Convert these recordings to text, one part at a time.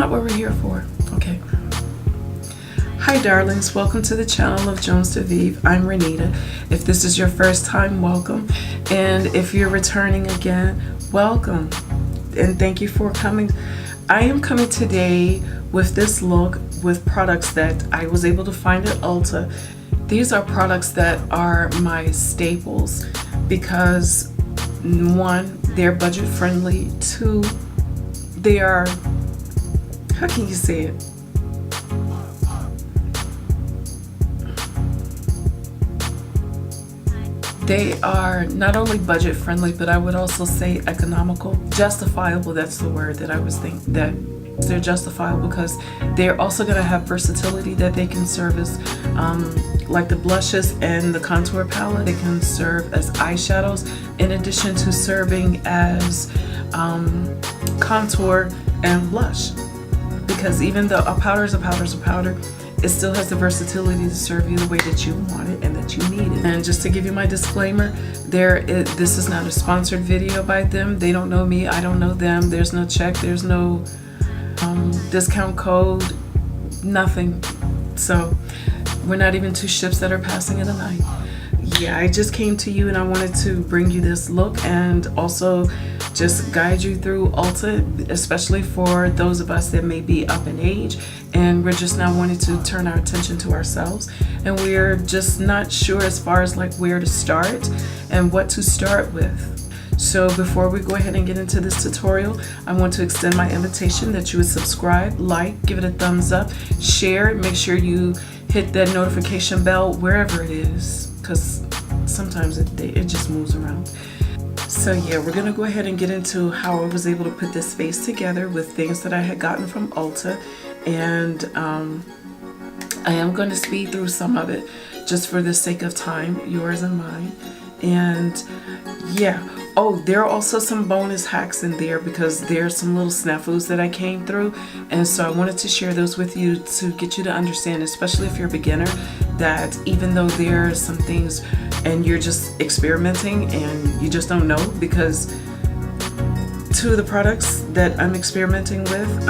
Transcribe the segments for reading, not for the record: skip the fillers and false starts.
not what we're here for. Okay. Hi darlings, welcome to the channel of Jones to Vive. I'm Renita. If this is your first time, welcome. And if you're returning again, welcome. And thank you for coming. I am coming today with this look with products that I was able to find at Ulta. These are products that are my staples because one, they're budget friendly. Two, they are, how can you say it? They are not only budget friendly, but I would also say economical, justifiable. That's the word that I was thinking, that they're justifiable because they're also going to have versatility that they can serve as, like the blushes and the contour palette. They can serve as eyeshadows in addition to serving as contour and blush. Because even though a powder is a powder is a powder, it still has the versatility to serve you the way that you want it and that you need it. And just to give you my disclaimer, this is not a sponsored video by them. They don't know me, I don't know them. There's no check, there's no discount code, nothing. So we're not even two ships that are passing in the night. Yeah, I just came to you and I wanted to bring you this look and also just guide you through Ulta, especially for those of us that may be up in age and we're just now wanting to turn our attention to ourselves, and we're just not sure as far as like where to start and what to start with. So before we go ahead and get into this tutorial, I want to extend my invitation that you would subscribe, like, give it a thumbs up, share, make sure you hit that notification bell wherever it is, because sometimes it just moves around. So yeah, we're gonna go ahead and get into how I was able to put this face together with things that I had gotten from Ulta, and I am going to speed through some of it just for the sake of time, yours and mine. And yeah, oh, there are also some bonus hacks in there because there's some little snaffoos that I came through, and so I wanted to share those with you to get you to understand, especially if you're a beginner, that even though there are some things and you're just experimenting and you just don't know, because two of the products that I'm experimenting with,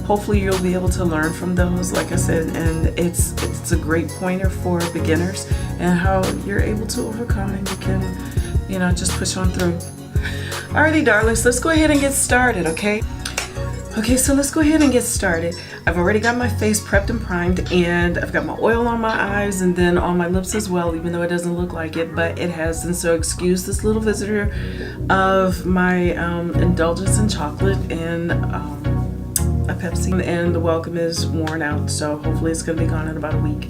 hopefully you'll be able to learn from those, like I said, and it's a great pointer for beginners and how you're able to overcome, and you can, you know, just push on through. Alrighty darlings, let's go ahead and get started, okay? Okay, so let's go ahead and get started. I've already got my face prepped and primed, and I've got my oil on my eyes and then on my lips as well, even though it doesn't look like it, but it has. And so excuse this little visitor of my indulgence in chocolate and a Pepsi, and the welcome is worn out, so hopefully it's going to be gone in about a week.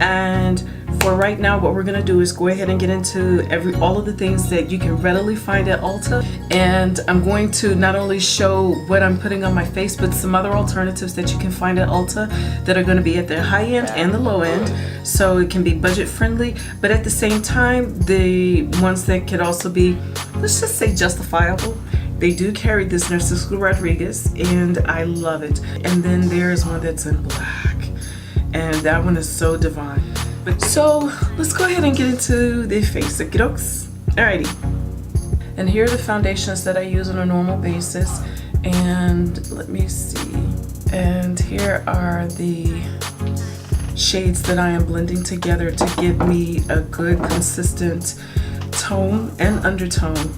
And for right now, what we're going to do is go ahead and get into all of the things that you can readily find at Ulta, and I'm going to not only show what I'm putting on my face, but some other alternatives that you can find at Ulta that are going to be at the high end and the low end, so it can be budget friendly, but at the same time the ones that could also be, let's just say, justifiable. They do carry this Narciso Rodriguez and I love it. And then there's one that's in black, and that one is so divine. But so let's go ahead and get into the face of looks. Alrighty. And here are the foundations that I use on a normal basis. And let me see. And here are the shades that I am blending together to give me a good consistent tone and undertone.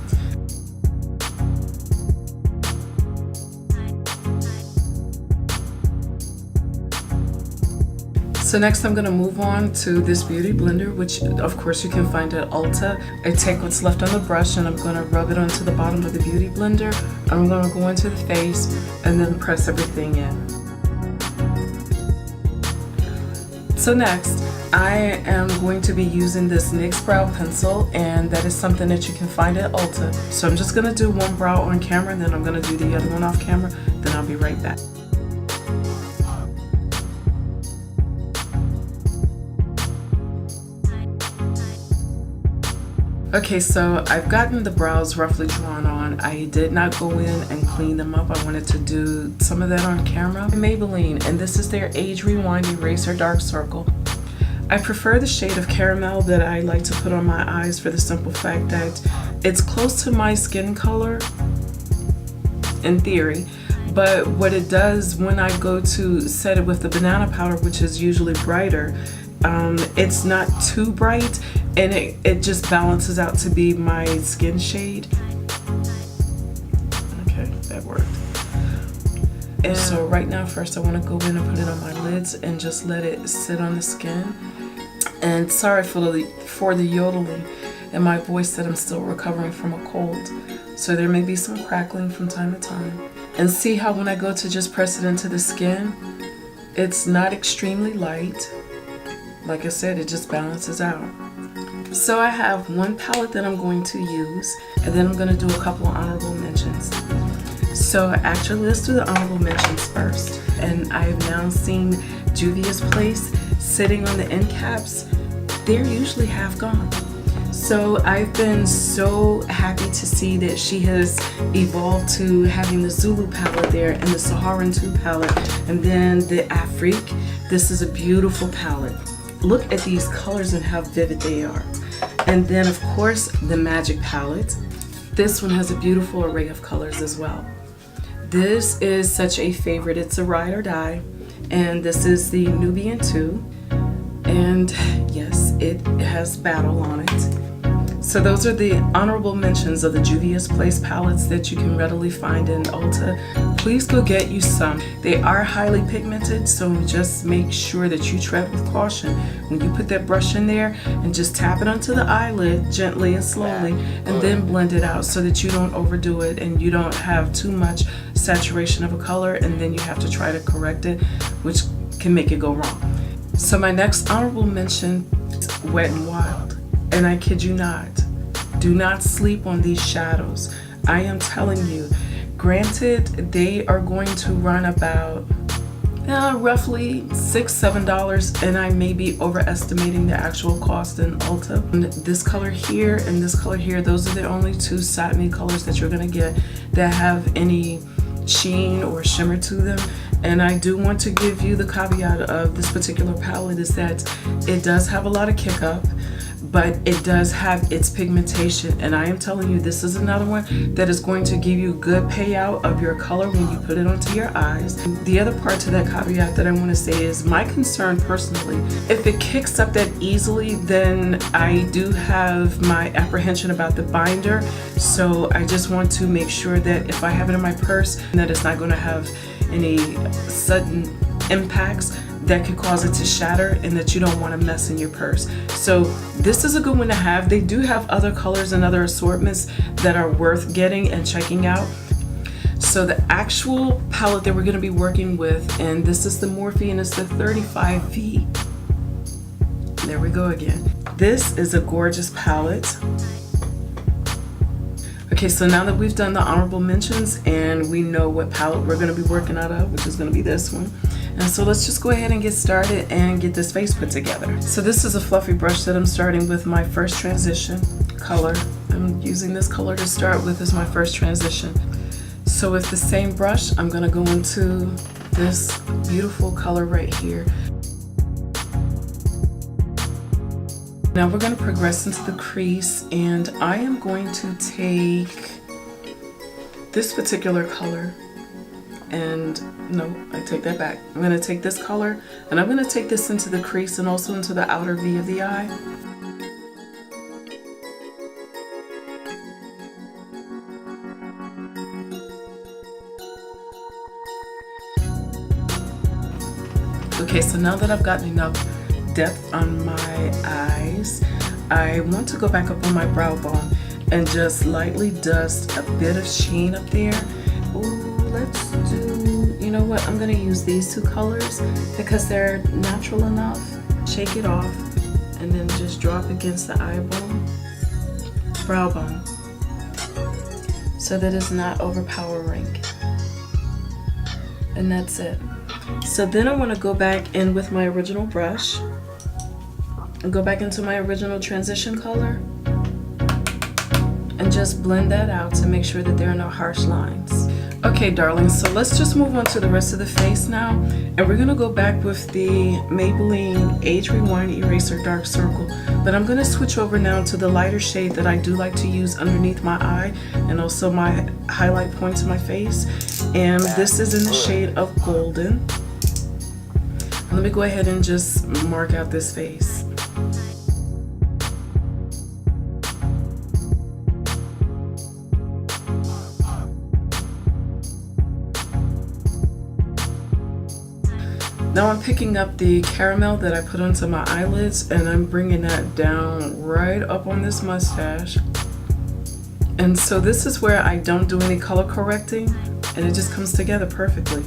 So next I'm going to move on to this beauty blender, which of course you can find at Ulta. I take what's left on the brush and I'm going to rub it onto the bottom of the beauty blender. I'm going to go into the face and then press everything in. So next I am going to be using this NYX brow pencil, and that is something that you can find at Ulta. So I'm just going to do one brow on camera and then I'm going to do the other one off camera, then I'll be right back. Okay, so I've gotten the brows roughly drawn on. I did not go in and clean them up. I wanted to do some of that on camera. Maybelline, and this is their Age Rewind Eraser Dark Circle. I prefer the shade of caramel that I like to put on my eyes for the simple fact that it's close to my skin color in theory, But what it does when I go to set it with the banana powder, which is usually brighter, it's not too bright, and it just balances out to be my skin shade. Okay, that worked. And so right now, first I want to go in and put it on my lids and just let it sit on the skin. And sorry for the yodeling and my voice, that I'm still recovering from a cold. So there may be some crackling from time to time. And see how when I go to just press it into the skin, it's not extremely light. Like I said, it just balances out. So I have one palette that I'm going to use, and then I'm going to do a couple of honorable mentions. So actually, let's do the honorable mentions first. And I've now seen Juvia's Place sitting on the end caps. They're usually half gone. So I've been so happy to see that she has evolved to having the Zulu palette there and the Saharan 2 palette, and then the Afrique. This is a beautiful palette. Look at these colors and how vivid they are. And then of course the Magic palette. This one has a beautiful array of colors as well. This is such a favorite. It's a ride or die, and this is the Nubian 2, and yes, it has Battle on it. So those are the honorable mentions of the Juvia's Place palettes that you can readily find in Ulta. Please go get you some. They are highly pigmented, so just make sure that you tread with caution when you put that brush in there, and just tap it onto the eyelid gently and slowly, and then blend it out so that you don't overdo it and you don't have too much saturation of a color, and then you have to try to correct it, which can make it go wrong. So my next honorable mention is Wet n Wild. And I kid you not, do not sleep on these shadows. I am telling you, granted, they are going to run about roughly $6–7, and I may be overestimating the actual cost in Ulta. And this color here and this color here, those are the only two satiny colors that you're gonna get that have any sheen or shimmer to them. And I do want to give you the caveat of this particular palette is that it does have a lot of kick up, but it does have its pigmentation, and I am telling you, this is another one that is going to give you good payout of your color when you put it onto your eyes. The other part to that caveat that I want to say is my concern personally, if it kicks up that easily, then I do have my apprehension about the binder. So I just want to make sure that if I have it in my purse, that it's not going to have any sudden impacts that could cause it to shatter, and that you don't want to mess in your purse. So this is a good one to have. They do have other colors and other assortments that are worth getting and checking out. So the actual palette that we're going to be working with, and this is the Morphe, and it's the 35V. There we go again. This is a gorgeous palette. Okay, so now that we've done the honorable mentions and we know what palette we're going to be working out of, which is going to be this one. And so let's just go ahead and get started and get this face put together. So this is a fluffy brush that I'm starting with my first transition color. I'm using this color to start with as my first transition. So with the same brush, I'm going to go into this beautiful color right here. Now we're going to progress into the crease, and I am going to take this particular color, and no, I take that back. I'm going to take this color, and I'm going to take this into the crease and also into the outer V of the eye. Okay, so now that I've gotten enough depth on my eyes, I want to go back up on my brow bone and just lightly dust a bit of sheen up there. Ooh, let's do, you know what, I'm gonna use these two colors because they're natural enough. Shake it off and then just drop against the eye bone, brow bone, so that it's not overpowering. And that's it. So then I want to go back in with my original brush and go back into my original transition color and just blend that out to make sure that there are no harsh lines. Okay, darlings, so let's just move on to the rest of the face now, and we're gonna go back with the Maybelline Age Rewind Eraser Dark Circle, but I'm gonna switch over now to the lighter shade that I do like to use underneath my eye and also my highlight points in my face, And this is in the shade of Golden. Let me go ahead and just mark out this face. Now I'm picking up the caramel that I put onto my eyelids and I'm bringing that down right up on this mustache. And so this is where I don't do any color correcting and it just comes together perfectly.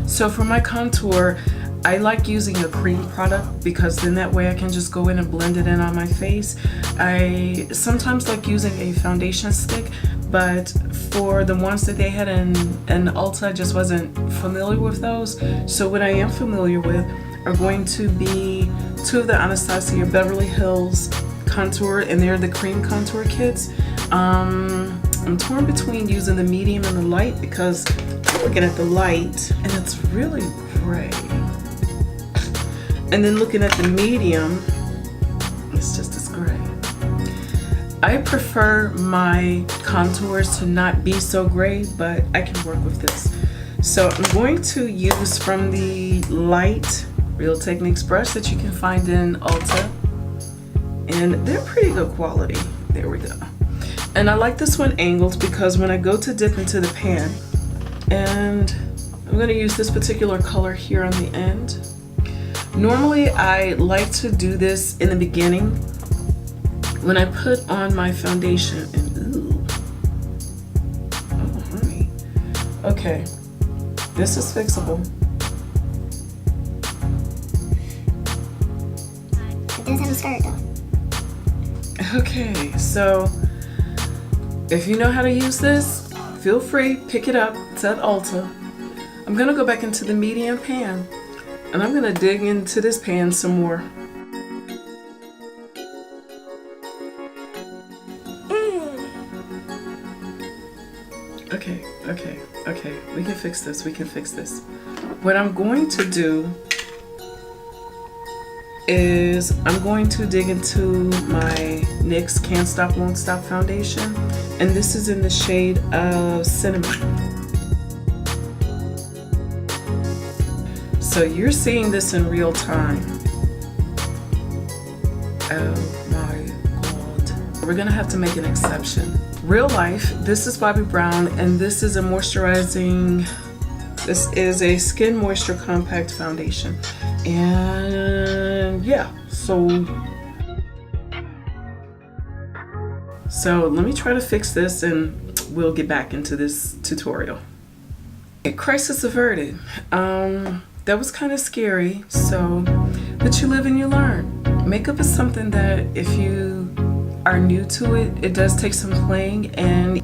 So for my contour, I like using a cream product because then that way I can just go in and blend it in on my face. I sometimes like using a foundation stick, but for the ones that they had in Ulta, I just wasn't familiar with those. So what I am familiar with are going to be two of the Anastasia Beverly Hills contour, and they're the cream contour kits. I'm torn between using the medium and the light because I'm looking at the light and it's really gray. And then looking at the medium, it's just as gray. I prefer my contours to not be so gray, but I can work with this. So I'm going to use from the light Real Techniques brush that you can find in Ulta. And they're pretty good quality. There we go. And I like this one angled because when I go to dip into the pan, and I'm going to use this particular color here on the end. Normally I like to do this in the beginning when I put on my foundation and ooh. Oh honey. Okay. This is fixable. It does have a skirt though. Okay, so if you know how to use this, feel free, pick it up. It's at Ulta. I'm gonna go back into the medium pan and I'm gonna dig into this pan some more. Okay, we can fix this, What I'm going to do is I'm going to dig into my NYX Can't Stop Won't Stop foundation, and this is in the shade of Cinnamon. So you're seeing this in real time. Oh my God. We're gonna have to make an exception. Real life, this is Bobbi Brown, and this is a moisturizing, this is a Skin Moisture Compact Foundation. And yeah, so let me try to fix this and we'll get back into this tutorial. Okay, crisis averted. That was kind of scary, but you live and you learn. Makeup is something that if you are new to it, it does take some playing, and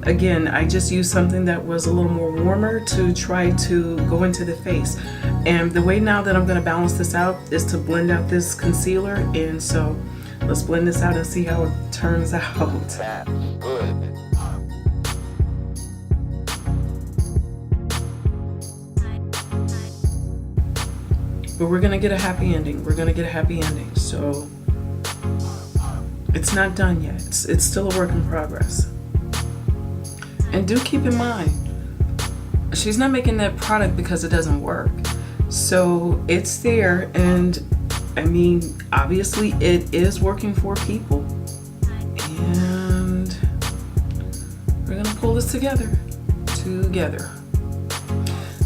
again, I just used something that was a little more warmer to try to go into the face. And the way now that I'm going to balance this out is to blend out this concealer, and so let's blend this out and see how it turns out. That's good. But we're gonna get a happy ending. So it's not done yet. It's still a work in progress. And do keep in mind, she's not making that product because it doesn't work. So it's there, and I mean, obviously it is working for people. And we're gonna pull this together.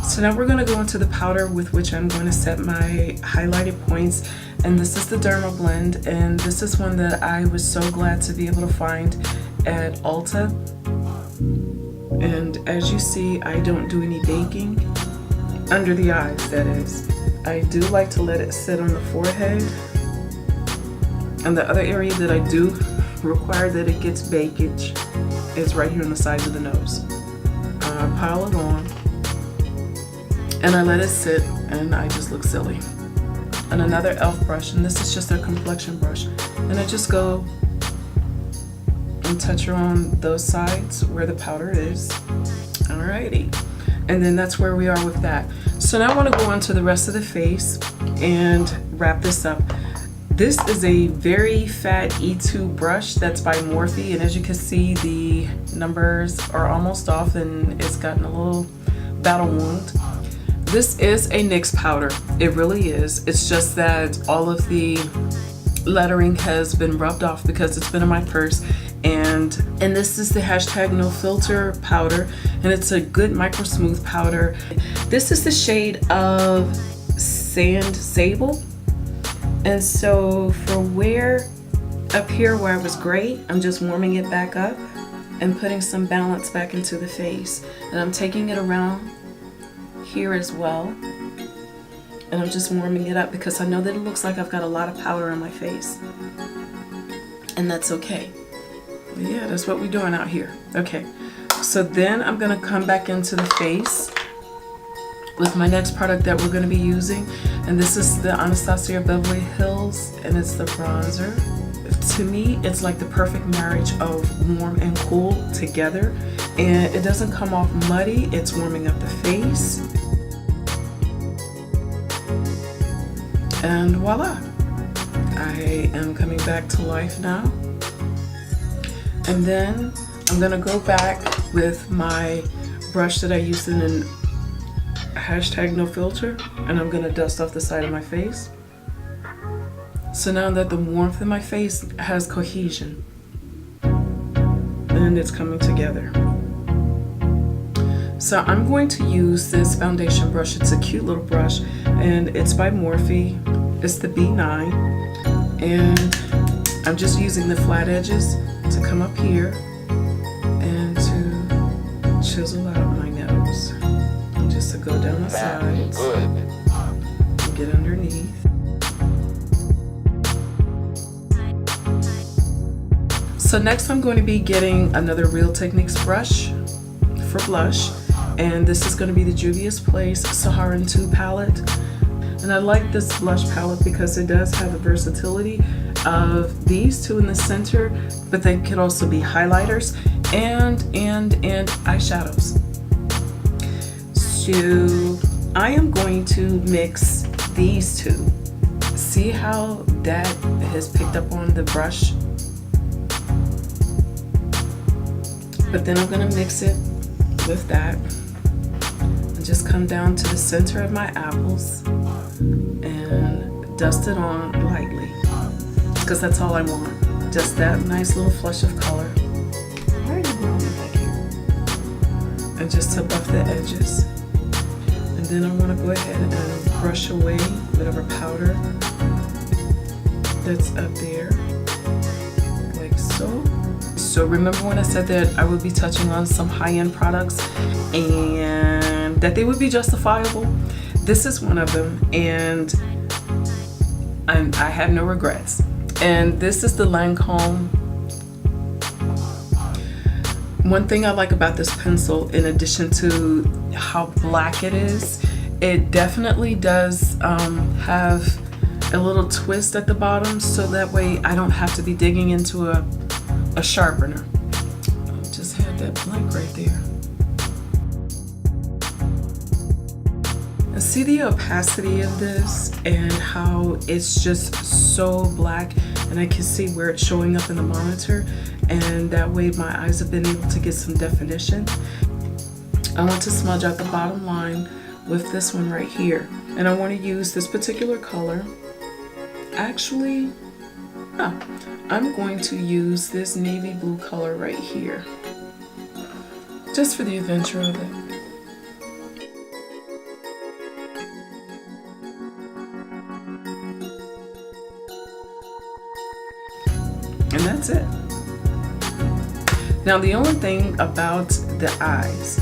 So now we're going to go into the powder with which I'm going to set my highlighted points, and this is the Derma Blend, and this is one that I was so glad to be able to find at Ulta. And as you see, I don't do any baking under the eyes, that is. I do like to let it sit on the forehead, and the other area that I do require that it gets bakage is right here on the sides of the nose. I pile it on and I let it sit, and I just look silly. And another e.l.f. brush, and this is just their complexion brush, and I just go and touch around those sides where the powder is. Alrighty, and then that's where we are with that. So now I want to go on to the rest of the face and wrap this up. This is a very fat E2 brush that's by Morphe, and as you can see, the numbers are almost off and it's gotten a little battle wound. This is a NYX powder. It really is. It's just that all of the lettering has been rubbed off because it's been in my purse. And this is the hashtag no filter powder, and it's a good micro smooth powder. This is the shade of Sand Sable. And so for where up here where I was great, I'm just warming it back up and putting some balance back into the face. And I'm taking it around here as well. And I'm just warming it up because I know that it looks like I've got a lot of powder on my face. And that's okay. Yeah, that's what we're doing out here. Okay, so then I'm gonna come back into the face with my next product that we're gonna be using. And this is the Anastasia Beverly Hills, and it's the bronzer. To me, it's like the perfect marriage of warm and cool together. And it doesn't come off muddy, it's warming up the face. And voila, I am coming back to life now. And then I'm gonna go back with my brush that I used in an hashtag no filter, and I'm gonna dust off the side of my face. So now that the warmth in my face has cohesion and it's coming together. So I'm going to use this foundation brush. It's a cute little brush, and it's by Morphe. It's the B9, and I'm just using the flat edges to come up here and to chisel out my nose, and just to go down the sides and get underneath. So next I'm going to be getting another Real Techniques brush for blush, and this is going to be the Juvia's Place Saharan 2 palette. And I like this blush palette because it does have the versatility of these two in the center, but they could also be highlighters and eyeshadows. So I am going to mix these two. See how that has picked up on the brush? But then I'm gonna mix it with that and just come down to the center of my apples and dust it on lightly, because that's all I want. Just that nice little flush of color. Why are you growing back here? And just to buff the edges. And then I want to go ahead and brush away whatever powder that's up there, like so. So remember when I said that I would be touching on some high-end products and that they would be justifiable? This is one of them, and I have no regrets. And this is the Lancome. One thing I like about this pencil, in addition to how black it is, it definitely does have a little twist at the bottom, so that way I don't have to be digging into a sharpener. I just had that blank right there. And see the opacity of this and how it's just so black, and I can see where it's showing up in the monitor, and that way my eyes have been able to get some definition. I want to smudge out the bottom line with this one right here, and I want to use this particular color. Actually, no, I'm going to use this navy blue color right here, just for the adventure of it. And that's it. Now the only thing about the eyes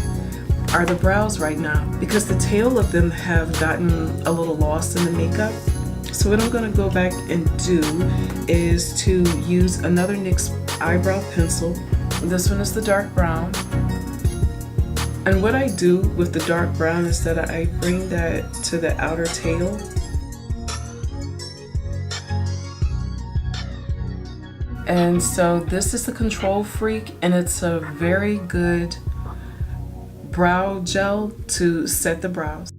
are the brows right now, because the tail of them have gotten a little lost in the makeup. So what I'm going to go back and do is to use another NYX eyebrow pencil. This one is the dark brown. And what I do with the dark brown is that I bring that to the outer tail. And so this is the Control Freak, and it's a very good brow gel to set the brows.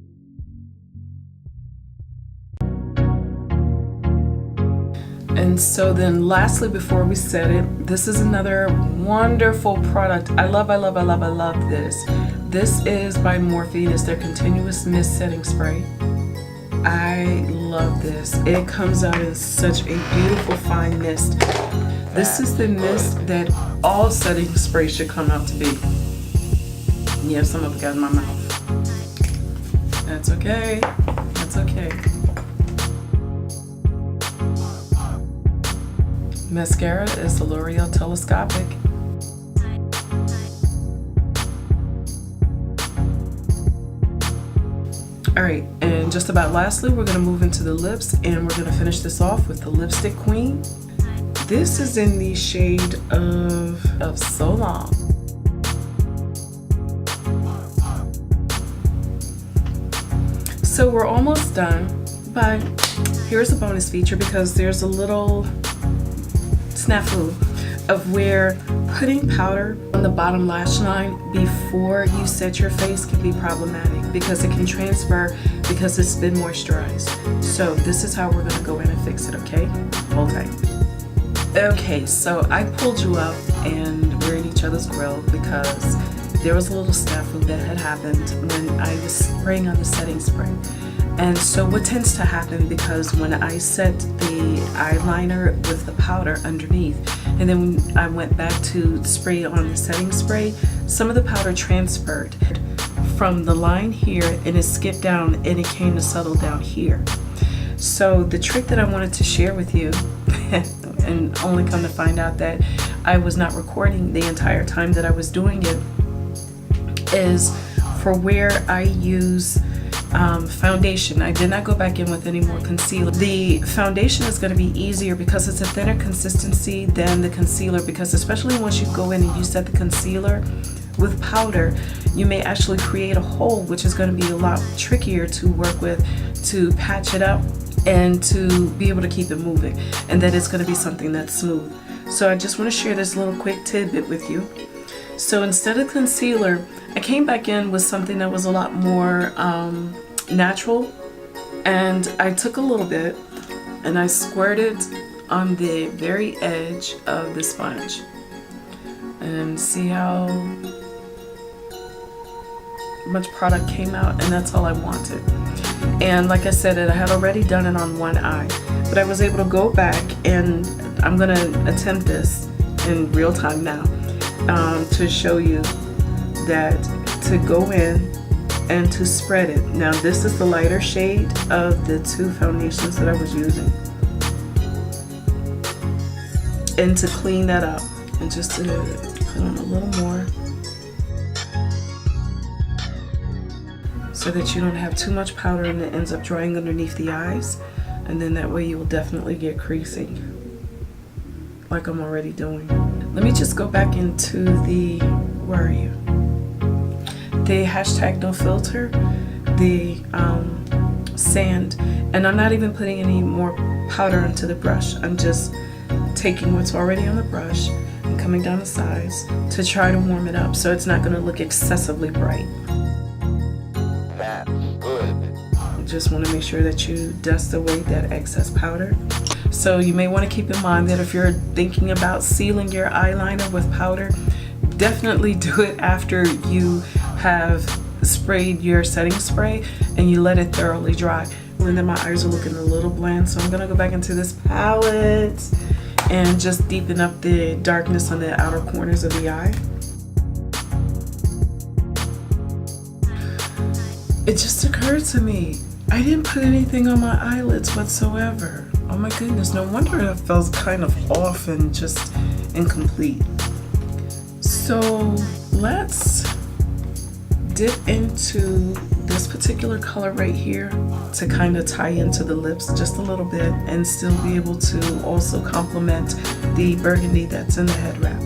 And so then lastly, before we set it, this is another wonderful product. I love this. This is by Morphe. It's their Continuous Mist Setting Spray. I love this. It comes out in such a beautiful fine mist. This is the mist that all setting spray should come out to be. Yeah, some of it got in my mouth. That's okay. That's okay. Mascara is the L'Oreal Telescopic. Alright, and just about lastly, we're going to move into the lips, and we're going to finish this off with the Lipstick Queen. This is in the shade of So Long. So we're almost done, but here's a bonus feature because there's a little snafu of where putting powder on the bottom lash line before you set your face can be problematic because it can transfer because it's been moisturized. So this is how we're going to go in and fix it, okay? Hold tight. Okay, so I pulled you up and we're in each other's grill because there was a little snafu that had happened when I was spraying on the setting spray. And so what tends to happen, because when I set the eyeliner with the powder underneath and then when I went back to spray on the setting spray, some of the powder transferred from the line here and it skipped down and it came to settle down here. So the trick that I wanted to share with you and only come to find out that I was not recording the entire time that I was doing it is for where I use foundation. I did not go back in with any more concealer. The foundation is going to be easier because it's a thinner consistency than the concealer, because especially once you go in and you set the concealer with powder, you may actually create a hole, which is going to be a lot trickier to work with, to patch it up and to be able to keep it moving, and that it's going to be something that's smooth. So I just want to share this little quick tidbit with you. So instead of concealer, I came back in with something that was a lot more natural, and I took a little bit and I squirted on the very edge of the sponge, and see how much product came out, and that's all I wanted. And like I said, I had already done it on one eye, but I was able to go back, and I'm gonna attempt this in real time now to show you that to go in and to spread it. Now this is the lighter shade of the two foundations that I was using, and to clean that up and just to put on a little more so that you don't have too much powder and it ends up drying underneath the eyes, and then that way you will definitely get creasing like I'm already doing. Let me just go back into the, where are you? The hashtag no filter, the sand, and I'm not even putting any more powder into the brush. I'm just taking what's already on the brush and coming down the sides to try to warm it up so it's not going to look excessively bright. That's good. Just want to make sure that you dust away that excess powder. So you may want to keep in mind that if you're thinking about sealing your eyeliner with powder, definitely do it after you have sprayed your setting spray and you let it thoroughly dry. And then my eyes are looking a little bland, so I'm gonna go back into this palette and just deepen up the darkness on the outer corners of the eye. It just occurred to me, I didn't put anything on my eyelids whatsoever. Oh my goodness, no wonder it felt kind of off and just incomplete. So let's dip into this particular color right here to kind of tie into the lips just a little bit and still be able to also complement the burgundy that's in the head wrap.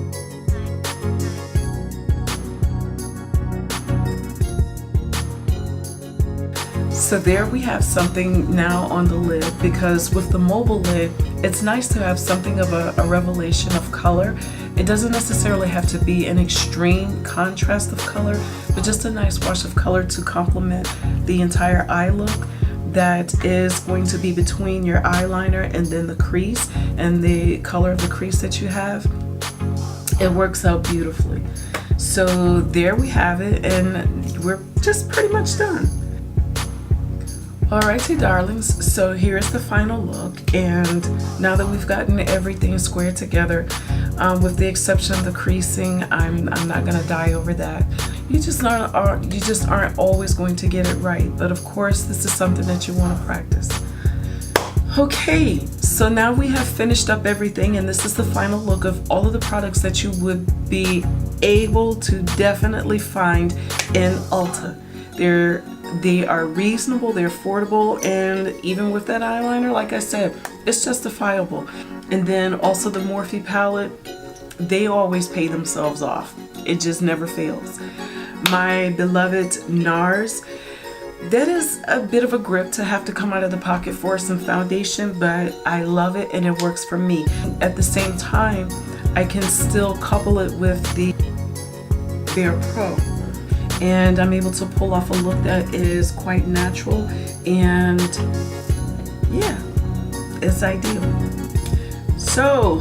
So there we have something now on the lid, because with the mobile lid, it's nice to have something of a revelation of color. It doesn't necessarily have to be an extreme contrast of color, but just a nice wash of color to complement the entire eye look. that is going to be between your eyeliner and then the crease and the color of the crease that you have. It works out beautifully. So there we have it, and we're just pretty much done. Alrighty darlings, so here's the final look, and now that we've gotten everything squared together, with the exception of the creasing, I'm not gonna die over that. You just aren't always going to get it right, but of course this is something that you want to practice. Okay, so now we have finished up everything, and this is the final look of all of the products that you would be able to definitely find in Ulta. They are reasonable, they're affordable, and even with that eyeliner, like I said, it's justifiable. And then also the Morphe palette, they always pay themselves off. It just never fails. My beloved NARS, that is a bit of a grip to have to come out of the pocket for some foundation, but I love it and it works for me. At the same time, I can still couple it with the Bare Pro, and I'm able to pull off a look that is quite natural, and yeah, it's ideal. So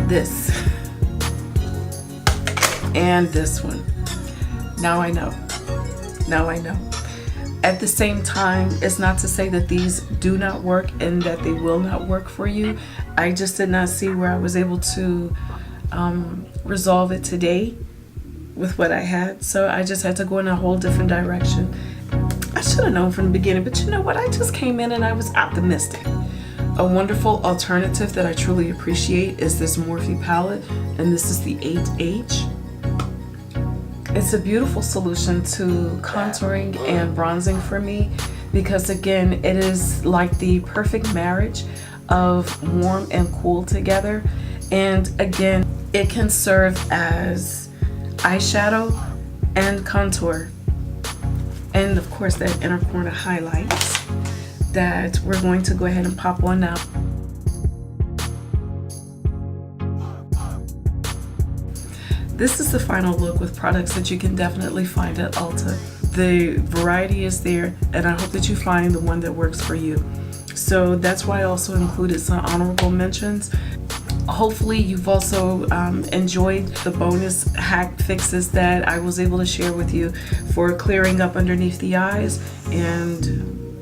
this and this one. Now I know. At the same time, it's not to say that these do not work and that they will not work for you. I just did not see where I was able to resolve it today with what I had. So I just had to go in a whole different direction. I should have known from the beginning, but you know what? I just came in and I was optimistic. A wonderful alternative that I truly appreciate is this Morphe palette, and this is the 8H. It's a beautiful solution to contouring and bronzing for me, because again, it is like the perfect marriage of warm and cool together. And again, it can serve as eyeshadow and contour. And of course, that inner corner highlights that we're going to go ahead and pop on now. This is the final look with products that you can definitely find at Ulta. The variety is there, and I hope that you find the one that works for you. So that's why I also included some honorable mentions. Hopefully you've also enjoyed the bonus hack fixes that I was able to share with you for clearing up underneath the eyes. And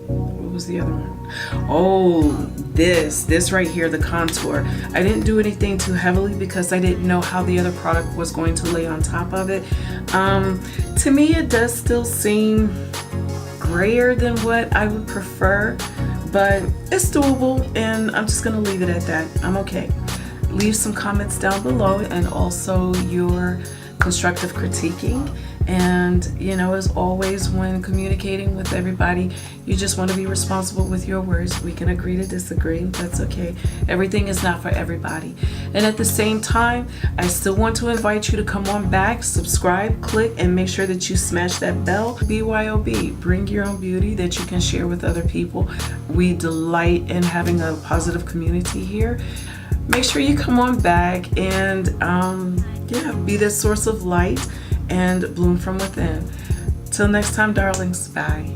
what was the other one? Oh, this right here, the contour. I didn't do anything too heavily because I didn't know how the other product was going to lay on top of it. To me, it does still seem grayer than what I would prefer, but it's doable, and I'm just gonna leave it at that. I'm okay. Leave some comments down below, and also your constructive critiquing. And you know, as always, when communicating with everybody, you just want to be responsible with your words. We can agree to disagree. That's okay. Everything is not for everybody. And at the same time, I still want to invite you to come on back, subscribe, click, and make sure that you smash that bell. BYOB, bring your own beauty that you can share with other people. We delight in having a positive community here. Make sure you come on back and yeah, be that source of light and bloom from within. Till next time, darlings. Bye.